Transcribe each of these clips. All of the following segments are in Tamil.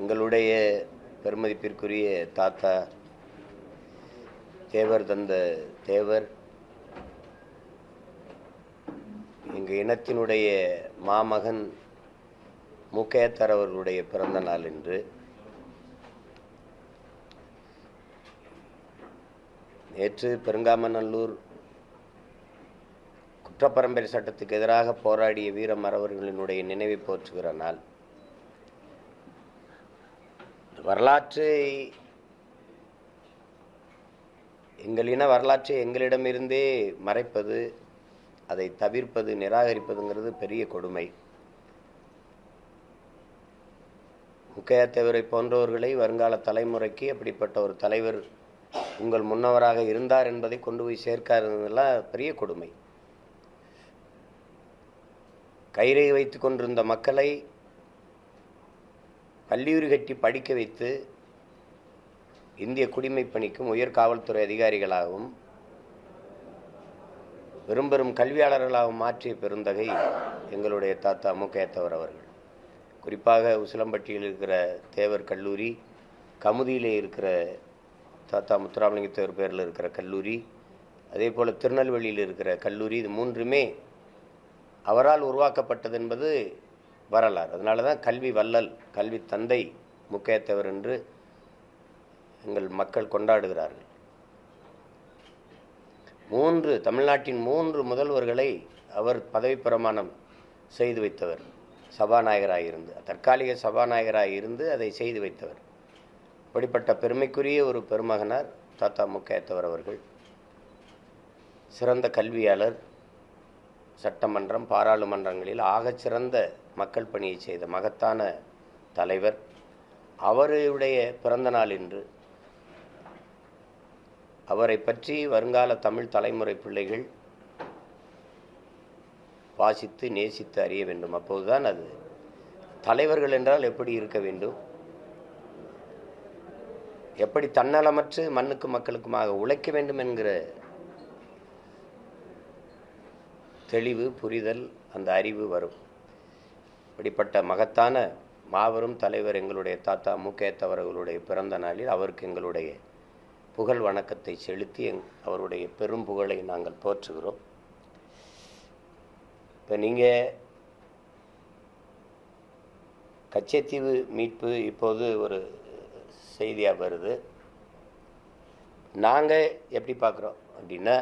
எங்களுடைய பெருமதிப்பிற்குரிய தாத்தா தேவர் தந்த தேவர் எங்கள் இனத்தினுடைய மாமகன் முக்கையத்தர் அவர்களுடைய பிறந்த நாள் என்று நேற்று பெருங்காமநல்லூர் குற்றப்பரம்பரை சட்டத்துக்கு எதிராக போராடிய வீர மறவர்களினுடைய நினைவை போற்றுகிற நாள். வரலாற்றை வரலாற்றை எங்களிடமிருந்தே மறைப்பது, அதை தவிர்ப்பது, நிராகரிப்பதுங்கிறது பெரிய கொடுமை. முக்கையத்தேவரை போன்றவர்களை வருங்கால தலைமுறைக்கு அப்படிப்பட்ட ஒரு தலைவர் உங்கள் முன்னவராக இருந்தார் என்பதை கொண்டு போய் சேர்க்காததெல்லாம் பெரிய கொடுமை. கயிறை வைத்து கொண்டிருந்த மக்களை கல்லூரி கட்டி படிக்க வைத்து இந்திய குடிமைப் பணிக்கும் உயர் காவல்துறை அதிகாரிகளாகவும் பெரும் கல்வியாளர்களாகவும் மாற்றிய பெருந்தகை எங்களுடைய தாத்தா முக்கையத்தவர் அவர்கள். குறிப்பாக உசிலம்பட்டியில் இருக்கிற தேவர் கல்லூரி, கமுதியிலே இருக்கிற தாத்தா முத்துராமலிங்கத்தேவர் பேரில் இருக்கிற கல்லூரி, அதே போல் திருநெல்வேலியில் இருக்கிற கல்லூரி, இது மூன்றுமே அவரால் உருவாக்கப்பட்டது என்பது வரலாறு. அதனால தான் கல்வி வள்ளல், கல்வி தந்தை முக்கையத்தவர் என்று எங்கள் மக்கள் கொண்டாடுகிறார்கள். தமிழ்நாட்டின் 3 முதல்வர்களை அவர் பதவி பிரமாணம் செய்து வைத்தவர். சபாநாயகராயிருந்து, தற்காலிக சபாநாயகராயிருந்து அதை செய்து வைத்தவர். அப்படிப்பட்ட பெருமைக்குரிய ஒரு பெருமகனார் தாத்தா முக்கையத்தவர் அவர்கள். சிறந்த கல்வியாளர், சட்டமன்றம், பாராளுமன்றங்களில் ஆகச்சிறந்த மக்கள் பணியை செய்த மகத்தான தலைவர். அவருடைய பிறந்த நாள் என்று அவரை பற்றி வருங்கால தமிழ் தலைமுறை பிள்ளைகள் வாசித்து நேசித்து அறிய வேண்டும். அப்போதுதான் அது தலைவர்கள் என்றால் எப்படி இருக்க வேண்டும், எப்படி தன்னலமற்று மண்ணுக்கும் மக்களுக்குமாக உழைக்க வேண்டும் என்கிற தெளிவு, புரிதல், அந்த அறிவு வரும். இப்படிப்பட்ட மகத்தான மாபெரும் தலைவர் எங்களுடைய தாத்தா முக்கையத்தவர்களுடைய பிறந்த நாளில் அவருக்கு எங்களுடைய புகழ் வணக்கத்தை செலுத்தி அவருடைய பெரும் புகழை நாங்கள் போற்றுகிறோம். இப்போ நீங்கள் கச்சைத்தீவு மீட்பு இப்போது ஒரு செய்தியாக வருது. நாங்கள் எப்படி பார்க்குறோம் அப்படின்னா,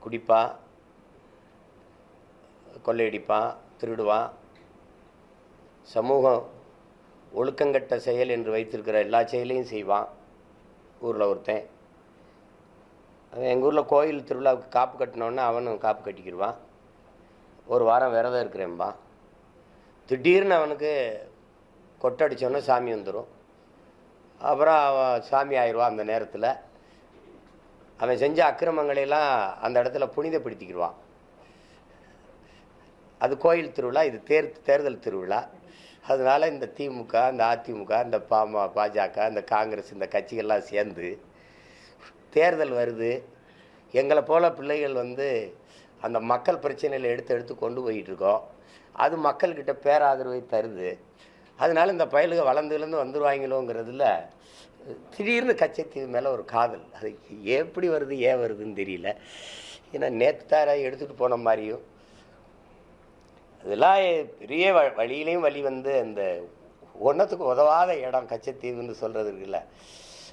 குடிப்பான், கொள்ளையடிப்பான், திருடுவான், சமூகம் ஒழுக்கங்கட்ட செயல் என்று வைத்திருக்கிற எல்லா செயலையும் செய்வான். ஊரில் ஒருத்தன், எங்கள் ஊரில் கோயில் திருவிழாவுக்கு காப்பு கட்டினோன்னா அவனும் காப்பு கட்டிக்கிடுவான். ஒரு வாரம் விரதம் இருக்கிறேன்பான். திடீர்னு அவனுக்கு கொட்டடிச்சோன்னா சாமி வந்துடும். அப்புறம் அவன் சாமி ஆயிடுவான். அந்த நேரத்தில் அவன் செஞ்ச அக்கிரமங்களையெல்லாம் அந்த இடத்துல புனிதப்படுத்திக்கிடுவான். அது கோயில் திருவிழா, இது தேர்தல் திருவிழா. அதனால் இந்த திமுக, இந்த அதிமுக, இந்த பாஜக, இந்த காங்கிரஸ், இந்த கட்சிகள்லாம் சேர்ந்து தேர்தல் வருது, எங்களை போல் பிள்ளைகள் அந்த மக்கள் பிரச்சனையில் எடுத்து கொண்டு போயிட்டுருக்கோம். அது மக்கள்கிட்ட பேராதரவை தருது. அதனால் இந்த பயலுக வளர்ந்துலேருந்து வந்துடுவாங்களோங்கிறதுல திடீர்னு கச்சைத்தீவு மேலே ஒரு காதல். அது எப்படி வருது, ஏன் வருதுன்னு தெரியல. ஏன்னா நேற்று தார எடுத்துகிட்டு போன மாதிரியும் அதெல்லாம் பெரிய வழியிலையும் வழி அந்த ஒன்றத்துக்கு உதவாத இடம் கச்சைத்தீவுன்னு சொல்கிறது இருக்குல்ல.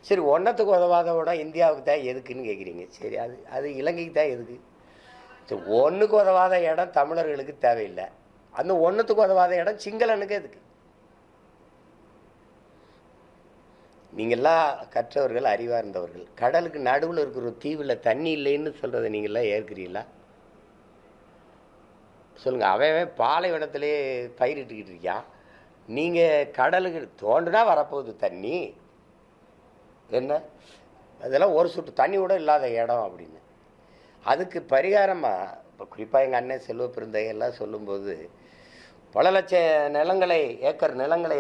சரி, ஒன்றத்துக்கு உதவாத இடம் இந்தியாவுக்கு தான் எதுக்குன்னு கேட்குறீங்க. சரி, அது இலங்கைக்கு தான் எதுக்கு? சரி, ஒன்றுக்கு உதவாத இடம் தமிழர்களுக்கு தேவையில்லை. அந்த ஒன்றுத்துக்கு உதவாத இடம் சிங்களனுக்கு எதுக்கு? நீங்கள்லாம் கற்றவர்கள், அறிவார்ந்தவர்கள். கடலுக்கு நடுவில் இருக்கிற ஒரு தீவில் தண்ணி இல்லைன்னு சொல்கிறத நீங்கள்லாம் ஏற்கிறீங்களா? சொல்லுங்கள். அவன் பாலைவனத்திலே பயிரிட்டுக்கிட்டு இருக்கான். நீங்கள் கடலுக்கு தோண்டுனா வரப்போகுது தண்ணி. என்ன அதெல்லாம் ஒரு சொட்டு தண்ணி கூட இல்லாத இடம் அப்படின்னு. அதுக்கு பரிகாரமாக இப்போ குறிப்பாக எங்கள் அண்ணன் செல்வ பெருந்தையெல்லாம் சொல்லும்போது பல லட்சம் நிலங்களை, ஏக்கர் நிலங்களை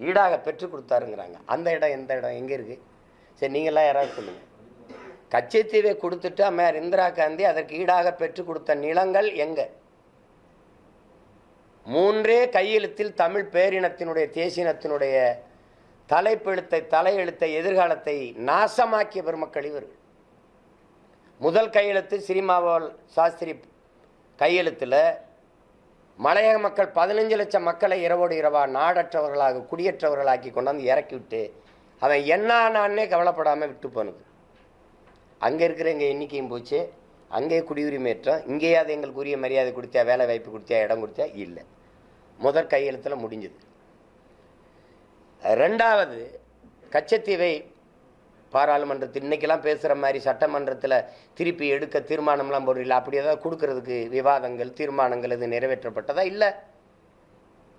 ஈடாக பெற்றுக் கொடுத்தாருங்கிறாங்க. அந்த இடம் எந்த இடம், எங்கே இருக்குது? சரி, நீங்கள்லாம் யாராவது சொல்லுங்கள். கச்சைத்தீவை கொடுத்துட்டு அம்மையார் இந்திரா காந்தி அதற்கு ஈடாக பெற்றுக் கொடுத்த நிலங்கள் எங்கே? மூன்றே கையெழுத்தில் தமிழ் பேரினத்தினுடைய தேசியனத்தினுடைய தலையெழுத்தை எதிர்காலத்தை நாசமாக்கிய பெருமக்கள் இவர்கள். முதல் கையெழுத்து ஸ்ரீமாவோல் சாஸ்திரி கையெழுத்தில் மலையக மக்கள் 15 லட்சம் மக்களை இரவோடு இரவா நாடற்றவர்களாக குடியற்றவர்களாக்கி கொண்டாந்து இறக்கி விட்டு அவன் என்னான்னே கவலைப்படாமல் விட்டு போனது. அங்கே இருக்கிற எங்கள் எண்ணிக்கையும் போச்சு, அங்கே குடியுரிமை ஏற்றோம், இங்கேயாவது எங்களுக்கு உரிய மரியாதை கொடுத்தா, வேலை வாய்ப்பு கொடுத்தா, இடம் கொடுத்தா, இல்லை. முதல் கையெழுத்தில் முடிஞ்சது. ரெண்டாவது, கச்சத்தீவை பாராளுமன்றத்தில் இன்றைக்கெல்லாம் பேசுகிற மாதிரி சட்டமன்றத்தில் திருப்பி எடுக்க தீர்மானம்லாம் போடல, அப்படி ஏதாவது கொடுக்கறதுக்கு விவாதங்கள் தீர்மானங்கள் இது நிறைவேற்றப்பட்டதா? இல்லை.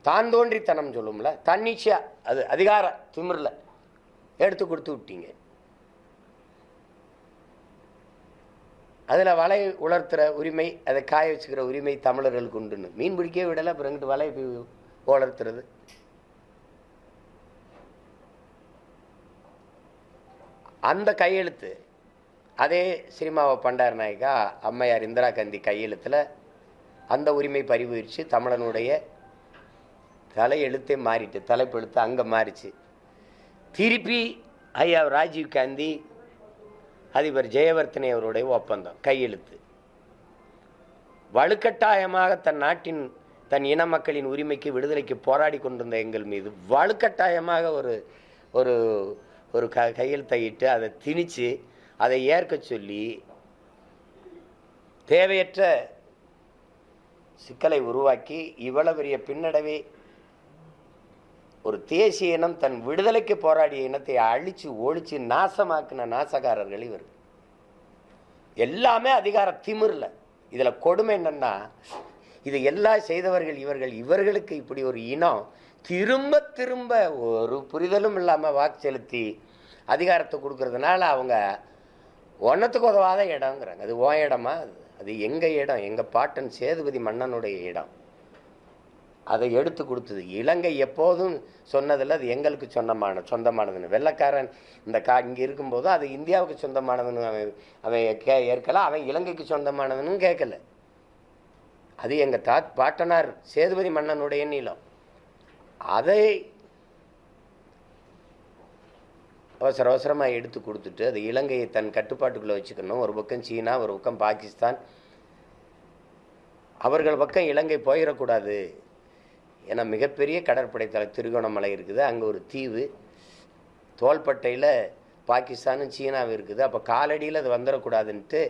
தான் தோன்றித்தனம் சொல்லும்ல, தன்னிச்சையா அது அதிகார திமிரில் எடுத்து கொடுத்து விட்டீங்க. அதில் வலை உலர்த்துற உரிமை, அதை காய வச்சுக்கிற உரிமை தமிழர்களுக்கு உண்டுன்னு மீன் பிடிக்கவே விடலை, அப்புறம் எங்கிட்டு வலை உலர்த்துறது? அந்த கையெழுத்து அதே சினிமாவை பண்டார நாயக்கா அம்மையார் இந்திரா காந்தி கையெழுத்தில் அந்த உரிமை பறிவுச்சு. தமிழனுடைய தலையெழுத்தே மாறிட்டு, தலைப்பெழுத்து அங்கே மாறிச்சு. திருப்பி ஐயா ராஜீவ் காந்தி அதிபர் ஜெயவர்த்தனை அவருடைய ஒப்பந்தம் கையெழுத்து. வலுக்கட்டாயமாக தன் நாட்டின் தன் இன மக்களின் உரிமைக்கு விடுதலைக்கு போராடி கொண்டிருந்த எங்கள் மீது வலுக்கட்டாயமாக ஒரு ஒரு ஒரு கையெழுத்தையிட்டு அதை திணிச்சு அதை ஏற்க சொல்லி தேவையற்ற சிக்கலை உருவாக்கி இவ்வளவு பெரிய பின்னடைவை ஒரு தேசிய இனம் தன் விடுதலைக்கு போராடிய இனத்தை அழிச்சு ஒழிச்சு நாசமாக்கின நாசகாரர்கள் இவர். எல்லாமே அதிகார திமிர்ல. இதுல கொடுமை என்னன்னா, இது எல்லாம் செய்தவர்கள் இவர்கள். இவர்களுக்கு இப்படி ஒரு இனம் திரும்ப திரும்ப ஒரு புரிதலும் இல்லாம வாக்கு செலுத்தி அதிகாரத்தை கொடுக்கறதுனால அவங்க ஒன்னத்துக்கு உதவாத இடங்கிறாங்க. அது ஓ இடமா? அது எங்க இடம், எங்க பாட்டன் சேதுபதி மன்னனுடைய இடம். அதை எடுத்து கொடுத்தது. இலங்கை எப்போதும் சொன்னதில்லை அது எங்களுக்கு சொந்தமானதுன்னு. வெள்ளைக்காரன் இந்த இங்கே இருக்கும்போது அது இந்தியாவுக்கு சொந்தமானதுன்னு அவன் ஏற்கல, அவன் இலங்கைக்கு சொந்தமானதுன்னு கேட்கல. அது எங்கள் பாட்டனார் சேதுபதி மன்னனுடைய நிலம். அதை அவசரமாக எடுத்து கொடுத்துட்டு அது இலங்கையை தன் கட்டுப்பாட்டுக்குள்ளே வச்சுக்கணும். ஒரு பக்கம் சீனா, ஒரு பக்கம் பாகிஸ்தான், அவர்கள் பக்கம் இலங்கை போயிடக்கூடாது. ஏன்னா மிகப்பெரிய கடற்படை தலை திருகோணமலை இருக்குது, அங்கே ஒரு தீவு, தோள்பட்டையில் பாகிஸ்தானும் சீனாவும் இருக்குது. அப்போ காலடியில் அது வந்துடக்கூடாதுன்ட்டு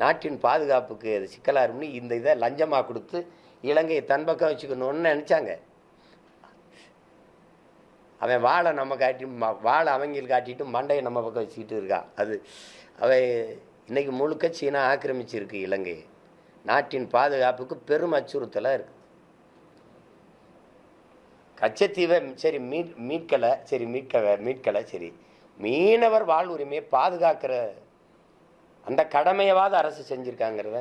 நாட்டின் பாதுகாப்புக்கு அது சிக்கலாக இருக்குன்னு இந்த இதை லஞ்சமாக கொடுத்து இலங்கையை தன் பக்கம் வச்சுக்கணும்னு நினச்சாங்க. அவன் வாழை நம்ம காட்டி வாழை அவங்களுக்கு காட்டிட்டு மண்டையை நம்ம பக்கம் வச்சுக்கிட்டு இருக்கான். அது அவன் இன்னைக்கு முழுக்க சீனா ஆக்கிரமிச்சிருக்கு இலங்கையை. நாட்டின் பாதுகாப்புக்கு பெரும் அச்சுறுத்தலாக இருக்குது. கச்சத்தீவை சரி மீட்கலை சரி, மீனவர் வாழ் உரிமையை பாதுகாக்கிற அந்த கடமையவாத அரசு செஞ்சிருக்காங்கிறத.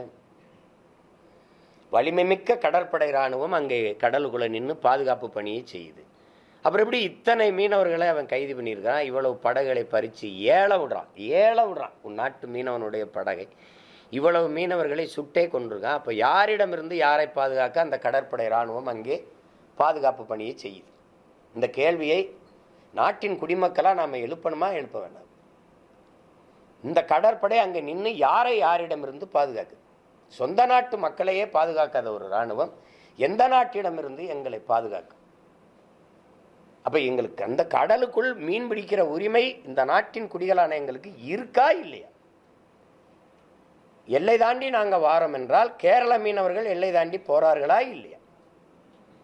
வலிமை மிக்க கடற்படை இராணுவம் அங்கே கடலுக்குள்ள நின்று பாதுகாப்பு பணியை செய்யுது. அப்புறம் எப்படி இத்தனை மீனவர்களை அவன் கைது பண்ணியிருக்கான்? இவ்வளவு படகுகளை பறித்து ஏல விடுறான். உன் நாட்டு மீனவனுடைய படகை இவ்வளவு மீனவர்களை சுட்டே கொண்டிருக்கான். அப்போ யாரிடமிருந்து யாரை பாதுகாக்க அந்த கடற்படை இராணுவம் அங்கே பாதுகாப்பு பணியை செய்யுது? இந்த கேள்வியை நாட்டின் குடிமக்களாக நாம் எழுப்பணுமா எழுப்ப வேண்டாம்? இந்த கடற்படை அங்கே நின்று யாரிடமிருந்து பாதுகாக்குது? சொந்த நாட்டு மக்களையே பாதுகாக்காத ஒரு இராணுவம் எந்த நாட்டிடமிருந்து எங்களை பாதுகாக்கும்? அப்போ எங்களுக்கு அந்த கடலுக்குள் மீன் பிடிக்கிற உரிமை இந்த நாட்டின் குடிகளான எங்களுக்கு இருக்கா இல்லையா? எல்லை தாண்டி நாங்கள் வாரோம் என்றால் கேரள மீனவர்கள் எல்லை தாண்டி போறார்களா இல்லையா?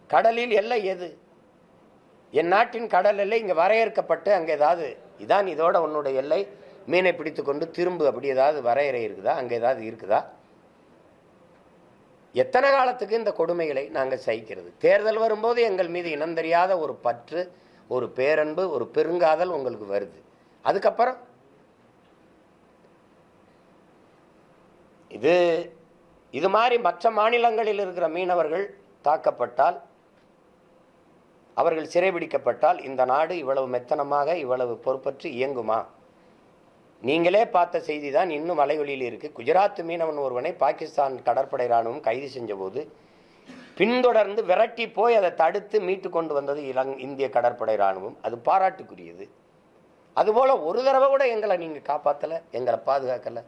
கடலில் எல்லை எது? என் நாட்டின் கடல் எல்லை இங்கே வரையறுக்கப்பட்டு அங்கே ஏதாவது இதான் இதோட உன்னுடைய எல்லை, மீனை பிடித்து கொண்டு திரும்ப அப்படி ஏதாவது வரையறை இருக்குதா? அங்கே ஏதாவது இருக்குதா? எத்தனை காலத்துக்கு இந்த கொடுமைகளை நாங்கள் சகிக்கிறது? தேர்தல் வரும்போது எங்கள் மீது இனம் தெரியாத ஒரு பற்று, ஒரு பேரன்பு, ஒரு பெருங்காதல் உங்களுக்கு வருது. அதுக்கப்புறம் இது மாதிரி மற்ற மாநிலங்களில் இருக்கிற மீனவர்கள் தாக்கப்பட்டால், அவர்கள் சிறைபிடிக்கப்பட்டால் இந்த நாடு இவ்வளவு மெத்தனமாக இவ்வளவு பொறுப்பற்று இயங்குமா? நீங்களே பார்த்த செய்தி தான் இன்னும் வலைவெளியில் இருக்கு. குஜராத் மீனவன் ஒருவனை பாகிஸ்தான் கடற்படை இராணுவம் கைது செஞ்ச போது பின்தொடர்ந்து விரட்டி போய் அதை தடுத்து மீட்டு கொண்டு வந்தது இந்திய கடற்படை இராணுவம். அது பாராட்டுக்குரியது. அதுபோல் ஒரு தடவை கூட எங்களை நீங்கள் காப்பாற்றலை, எங்களை பாதுகாக்கலை.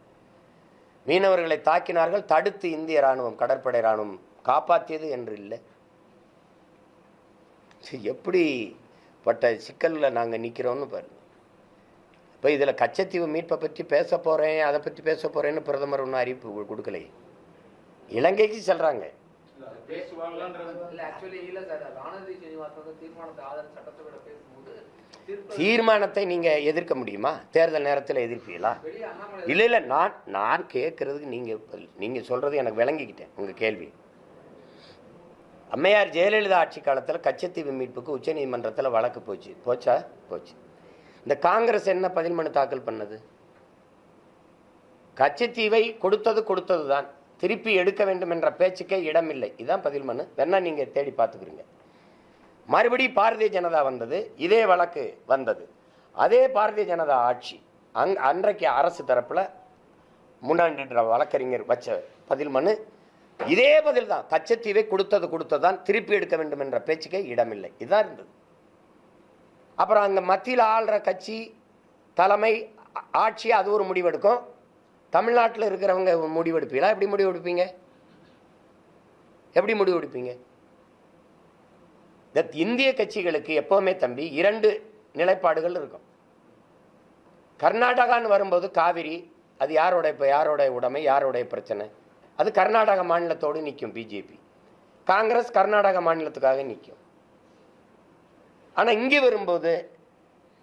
மீனவர்களை தாக்கினார்கள், தடுத்து இந்திய இராணுவம் கடற்படை இராணுவம் காப்பாற்றியது என்று இல்லை. எப்படிப்பட்ட சிக்கலில் நாங்கள் நிற்கிறோன்னு பாருங்க. இப்போ இதில் கச்சத்தீவு மீட்பை பற்றி பேச போகிறேன், அதை பற்றி பேச போகிறேன்னு பிரதமர் ஒன்றும் அறிவிப்பு கொடுக்கலை. இலங்கைக்கு செல்கிறாங்க. தீர்மானத்தை நீங்க எதிர்க்க முடியுமா? தேர்தல் நேரத்தில் எதிர்ப்பீங்களா? இல்ல நான் கேட்கறதுக்கு நீங்க சொல்றது எனக்கு விளங்கிக்கிட்டேன். உங்க கேள்வி, அம்மையார் ஜெயலலிதா ஆட்சி காலத்தில் கச்சத்தீவு மீட்புக்கு உச்ச நீதிமன்றத்தில் வழக்கு போச்சு. இந்த காங்கிரஸ் என்ன பதில் மனு தாக்கல் பண்ணது? கச்சத்தீவை கொடுத்தது தான், திருப்பி எடுக்க வேண்டும் என்ற பேச்சுக்கே இடமில்லை. இதுதான் பதில் மனு. வேணா நீங்க தேடி பார்த்துக்கிறீங்க. மறுபடி பாரதிய ஜனதா வந்தது, இதே வழக்கு வந்தது. அதே பாரதிய ஜனதா ஆட்சி அன்றைக்கு அரசு தரப்புல முன்னாடி வழக்கறிஞர் வச்ச பதில் மனு இதே பதில் தான். கச்சத்தீவை கொடுத்ததுதான், திருப்பி எடுக்க வேண்டும் என்ற பேச்சுக்கே இடமில்லை. இதுதான் இருந்தது. அப்புறம் அங்க மத்தியில் ஆள்ற கட்சி தலைமை ஆட்சி அது ஒரு முடிவெடுக்கும். தமிழ்நாட்டில் இருக்கிறவங்க முடிவெடுப்பீங்களா? எப்படி முடிவெடுப்பீங்க? இந்திய கட்சிகளுக்கு எப்பவுமே தம்பி இரண்டு நிலைப்பாடுகள் இருக்கும். கர்நாடகான்னு வரும்போது காவிரி அது யாரோட உடைமை, யாரோடைய பிரச்சனை, அது கர்நாடக மாநிலத்தோடு நிற்கும் பிஜேபி. காங்கிரஸ் கர்நாடக மாநிலத்துக்காக நிற்கும். ஆனால் இங்கே வரும்போது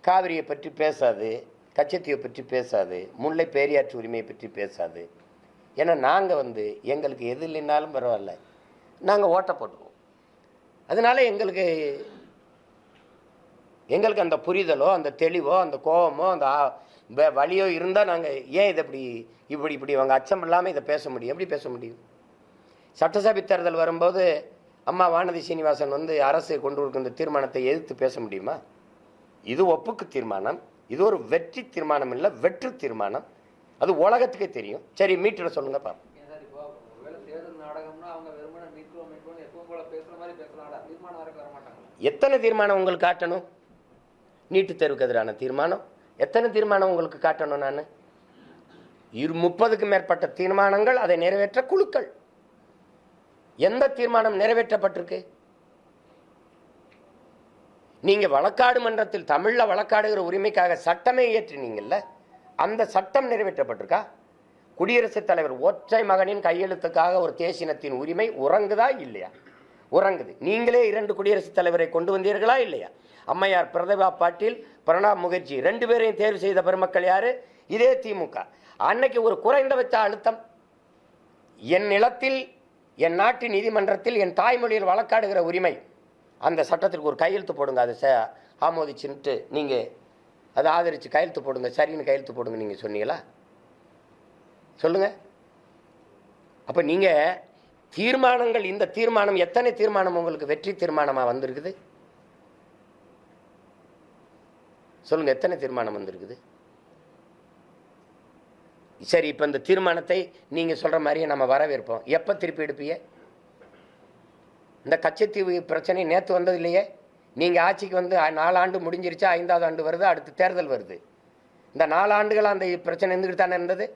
காவிரியை பற்றி பேசாது, கச்சத்தீவை பற்றி பேசாது, முல்லை பெரியாற்று உரிமையை பற்றி பேசாது. ஏன்னா நாங்கள் எங்களுக்கு எது இல்லைன்னாலும் பரவாயில்ல, நாங்கள் ஓட்ட போட்டுருவோம். அதனால எங்களுக்கு அந்த புரிதலோ, அந்த தெளிவோ, அந்த கோபமோ, அந்த வழியோ இருந்தால் நாங்கள் ஏன் இதை இப்படி அவங்க அச்சம் இல்லாமல் இதை பேச முடியும்? எப்படி பேச முடியும்? சட்டசபை தேர்தல் வரும்போது அம்மா வானதி சீனிவாசன் அரசு கொண்டு கொடுக்கிற தீர்மானத்தை எதிர்த்து பேச முடியுமா? இது ஒப்புக்கு தீர்மானம். இது ஒரு வெற்றி தீர்மானம் இல்லை, வெற்று தீர்மானம். அது உலகத்துக்கே தெரியும். சரி, மீட்டிட சொல்லுங்க பாப்போம். எத்தனை தீர்மானம் உங்களுக்கு காட்டணும்? நீட்டு தேர்வுக்கு எதிரான தீர்மானம் எத்தனை தீர்மானம் உங்களுக்கு காட்டணும்? நான் 30க்கும் மேற்பட்ட தீர்மானங்கள், அதை நிறைவேற்ற குழுக்கள். எந்த தீர்மானம் நிறைவேற்றப்பட்டிருக்கு? நீங்க வழக்காடு மன்றத்தில் தமிழ்ல வழக்காடுகிற உரிமைக்காக சட்டமே இயற்றினீங்கல்ல, அந்த சட்டம் நிறைவேற்றப்பட்டிருக்கா? குடியரசுத் தலைவர் ஒற்றை மகனின் கையெழுத்துக்காக ஒரு தேசினத்தின் உரிமை உறங்குதா இல்லையா? உறங்குது. நீங்களே 2 குடியரசுத் தலைவரை கொண்டு வந்தீர்களா இல்லையா? அம்மையார் பிரதிபா பாட்டீல், பிரணாப் முகர்ஜி 2 பேரையும் தேர்வு செய்த பெருமக்கள் யாரு? இதே திமுக. அன்னைக்கு ஒரு குறைந்தபட்ச அழுத்தம், என் நிலத்தில், என் நாட்டு நீதிமன்றத்தில் என் தாய்மொழியில் வழக்காடுகிற உரிமை, அந்த சட்டத்திற்கு ஒரு கையெழுத்து போடுங்க, அதை ஆமோதிச்சுட்டு நீங்க அதை ஆதரிச்சு கையெழுத்து போடுங்க, சரின்னு கையெழுத்து போடுங்க நீங்க சொன்னீங்களா? சொல்லுங்க. அப்ப நீங்க தீர்மானங்கள், இந்த தீர்மானம் எத்தனை தீர்மானம் உங்களுக்கு வெற்றி தீர்மானமா வந்திருக்குது? சொல்லுங்க, எத்தனை தீர்மானம் வந்திருக்குது? சரி, இப்ப இந்த தீர்மானத்தை நீங்க சொல்ற மாதிரியே நம்ம வரவேற்போம். எப்ப திருப்பி எடுப்பீங்க? இந்த கச்சத்தீவு பிரச்சனை நேற்று வந்தது இல்லையே. நீங்க ஆட்சிக்கு 4 ஆண்டு முடிஞ்சிருச்சா, 5வது ஆண்டு வருது, அடுத்து தேர்தல் வருது. இந்த 4 ஆண்டுகள் அந்த பிரச்சனை இருந்துகிட்டு தானே இருந்தது.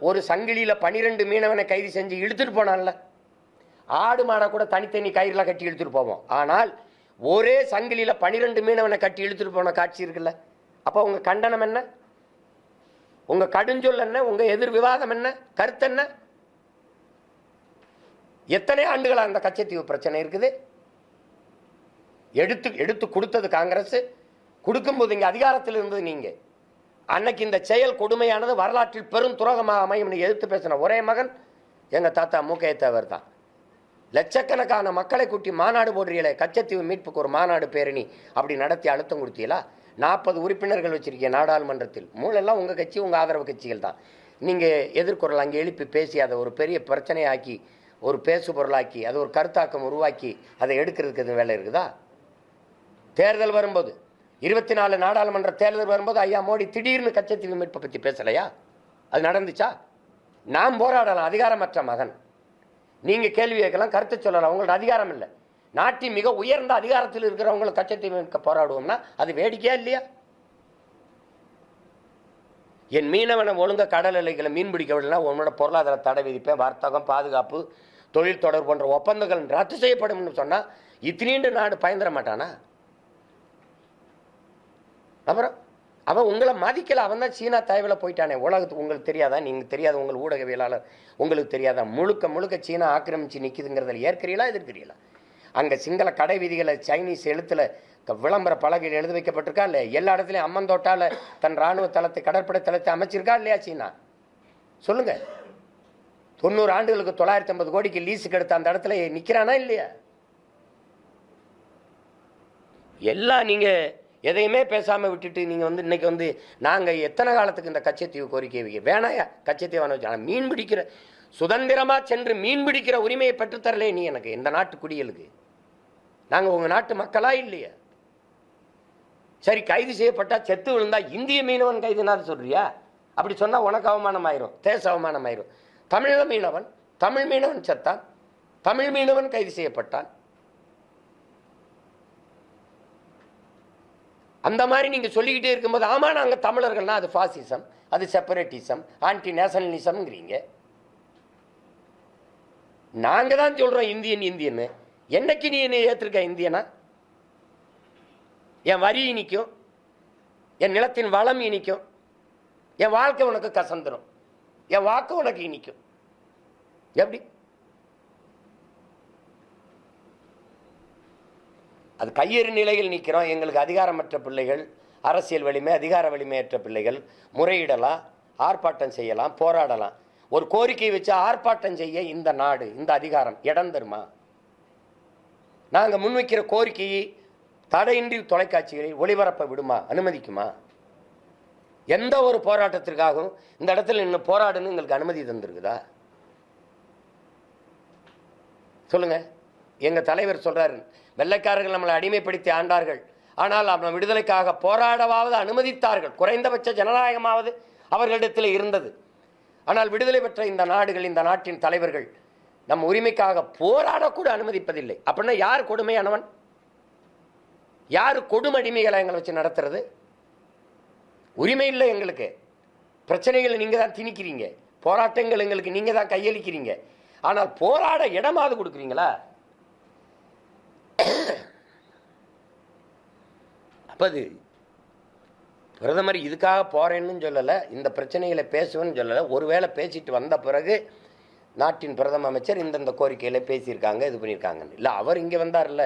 ஒரு சங்கிலியில 12 மீனவனை கைது செஞ்சு இழுத்துட்டு போனான்ல. ஆடு மாடை கூட தனித்தனி கயிறுல கட்டி இழுத்துட்டு போவோம். ஆனால் ஒரே சங்கிலியில 12 மீனவனை கட்டி இழுத்துட்டு போன காட்சி இருக்குல்ல. அப்ப உங்க கண்டனம் என்ன? உங்க கடுஞ்சொல் என்ன? உங்க எதிர் விவாதம் என்ன? கருத்து என்ன? எத்தனை ஆண்டுகளா அந்த கச்சத்தீவு பிரச்சனை இருக்குது? எடுத்து கொடுத்தது காங்கிரஸ். கொடுக்கும்போது இங்க அதிகாரத்தில் இருந்தது நீங்க. அன்னைக்கு இந்த செயல் கொடுமையானது வரலாற்றில் பெரும் துரோகமாக அமையும் எதிர்த்து பேசின ஒரே மகன் எங்க தாத்தா மூக்கைய தேவர் தான். லட்சக்கணக்கான மக்களை கூட்டி மாநாடு போடுறீங்களே, கச்சத்தீவு மீட்புக்கு ஒரு மாநாடு பேரணி அப்படி நடத்தி அழுத்தம் கொடுத்தீங்களா? 40 உறுப்பினர்கள் வச்சிருக்கீங்க நாடாளுமன்றத்தில். மூலெல்லாம் உங்க கட்சி, உங்க ஆதரவு கட்சிகள் தான். நீங்க எதிர்குரல் அங்கே எழுப்பி பேசி அதை ஒரு பெரிய பிரச்சனையாக்கி, ஒரு பேசு பொருளாக்கி, அது ஒரு கருத்தாக்கம் உருவாக்கி அதை எடுக்கிறதுக்கு எதுவும் வேலை இருக்குதா? தேர்தல் வரும்போது 24 நாடாளுமன்ற தேர்தல் வரும்போது ஐயா மோடி திடீர்னு கச்சத்தீவு மீட்பை பற்றி பேசலையா? அது நடந்துச்சா? நாம் போராடலாம், அதிகாரமற்ற மகன். நீங்கள் கேள்வி கேட்கலாம், கருத்து சொல்லலாம், உங்களோட அதிகாரம் இல்லை. நாட்டின் மிக உயர்ந்த அதிகாரத்தில் இருக்கிறவங்களை கச்சத்தீவு போராடுவோம்னா அது வேடிக்கையா இல்லையா? என் மீனவனை ஒழுங்க கடல் எல்லைகளை மீன் பிடிக்கவில்லைன்னா உன்னோட பொருளாதார தடை விதிப்பேன், வர்த்தகம், பாதுகாப்பு, தொழில் தொடர்பு போன்ற ஒப்பந்தங்கள் ரத்து செய்யப்படும் சொன்னா இத்தினீண்டு நாடு பயந்துட மாட்டானா? அப்புறம் அவன் உங்களை மதிக்கல, அவன் தான் சீனா தயவில் போயிட்டானே. உலகத்துக்கு உங்களுக்கு தெரியாதா? நீங்கள் தெரியாத உங்கள் ஊடகவியலாளர் உங்களுக்கு தெரியாதா? முழுக்க சீனா ஆக்கிரமிச்சு நிற்குதுங்கிறதுல ஏற்கிறீங்களா எதிர்க்கிறீங்களா? அங்கே சிங்கள கடை விதிகளை சைனீஸ் எழுத்துல விளம்பர பலகையில் எழுதி வைக்கப்பட்டிருக்கா இல்லையா? எல்லா இடத்துலையும் அம்மந்தோட்டால தன் ராணுவ தளத்தை, கடற்படை தளத்தை அமைச்சிருக்கா இல்லையா சீனா? சொல்லுங்க. 90 ஆண்டுகளுக்கு 950 கோடிக்கு லீஸுக்கு எடுத்த அந்த இடத்துல நிற்கிறானா இல்லையா? எல்லாம் நீங்க எதையுமே பேசாம விட்டுட்டு நீங்க இன்னைக்கு நாங்க எத்தனை காலத்துக்கு இந்த கச்சத்தீவு கோரிக்கை வைக்க வேணாயா? கச்சத்தீவான மீன் பிடிக்கிற சுதந்திரமா சென்று மீன் பிடிக்கிற உரிமையை பெற்றுத்தரலே நீ எனக்கு, இந்த நாட்டு குடிகளுக்கு. நாங்க உங்க நாட்டு மக்களா இல்லையா? சரி, கைது செய்யப்பட்டா செத்து விழுந்தா இந்திய மீனவன் கைதுனாது சொல்றியா? அப்படி சொன்னா உனக்கு அவமானம் ஆயிரும், தேச அவமானம் ஆயிரும். தமிழ் மீனவன் செத்தான், தமிழ் மீனவன் கைது செய்யப்பட்டான். அந்த மாதிரி நீங்க சொல்லிக்கிட்டே இருக்கும்போது ஆமா நாங்க தமிழர்கள்னா அது பாசிசம், அது செப்பரேட்டிசம், ஆன்டி நேஷனலிசம்ங்கிறீங்க. நாங்க தான் சொல்றோம் இந்தியன். என்னைக்கு நீ என்ன ஏற்றிருக்க இந்தியனா? என் வரி இனிக்கும், என் நிலத்தின் வளம் இனிக்கும், என் வாழ்க்கை உனக்கு கசந்துரும், என் வாக்கு உனக்கு இனிக்கும். எப்படி? அது கையெறி நிலையில் நிற்கிறோம். எங்களுக்கு அதிகாரமற்ற பிள்ளைகள், அரசியல் வலிமை, அதிகார வலிமையற்ற பிள்ளைகள் முறையிடலாம், ஆர்ப்பாட்டம் செய்யலாம், போராடலாம். ஒரு கோரிக்கை வச்சு ஆர்ப்பாட்டம் செய்ய இந்த நாடு, இந்த அதிகாரம் இடம் தருமா? நாங்கள் முன்வைக்கிற கோரிக்கையை தடையின்றி தொலைக்காட்சிகளில் ஒளிபரப்ப விடுமா, அனுமதிக்குமா? எந்த ஒரு போராட்டத்திற்காகவும் இந்த இடத்துல இன்னும் போராடுன்னு எங்களுக்கு அனுமதி தந்திருக்குதா? சொல்லுங்க. எங்க தலைவர் சொல்றாரு, வெள்ளைக்காரர்கள் நம்மளை அடிமைப்படுத்தி ஆண்டார்கள், ஆனால் நம்ம விடுதலைக்காக போராடவாவது அனுமதித்தார்கள், குறைந்தபட்ச ஜனநாயகமாவது அவர்களிடத்தில் இருந்தது. ஆனால் விடுதலை பெற்ற இந்த நாடுகள், இந்த நாட்டின் தலைவர்கள் நம் உரிமைக்காக போராடக்கூட அனுமதிப்பதில்லை. அப்படின்னா யார் கொடுமையானவன்? யார் கொடுமடிமைகளை எங்களை வச்சு நடத்துறது? உரிமை இல்லை எங்களுக்கு. பிரச்சனைகளை நீங்க தான் திணிக்கிறீங்க, போராட்டங்கள் எங்களுக்கு நீங்க தான் கையளிக்கிறீங்க. ஆனால் போராட இடமாவது கொடுக்குறீங்களா? அப்பது பிரதமர் இதுக்காக போறேன்னு சொல்லலை, இந்த பிரச்சனைகளை பேசுவேன்னு சொல்லலை. ஒருவேளை பேசிட்டு வந்த பிறகு நாட்டின் பிரதம அமைச்சர் இந்தந்த கோரிக்கையில பேசியிருக்காங்க, இது பண்ணியிருக்காங்கன்னு இல்லை. அவர் இங்கே வந்தார்ல,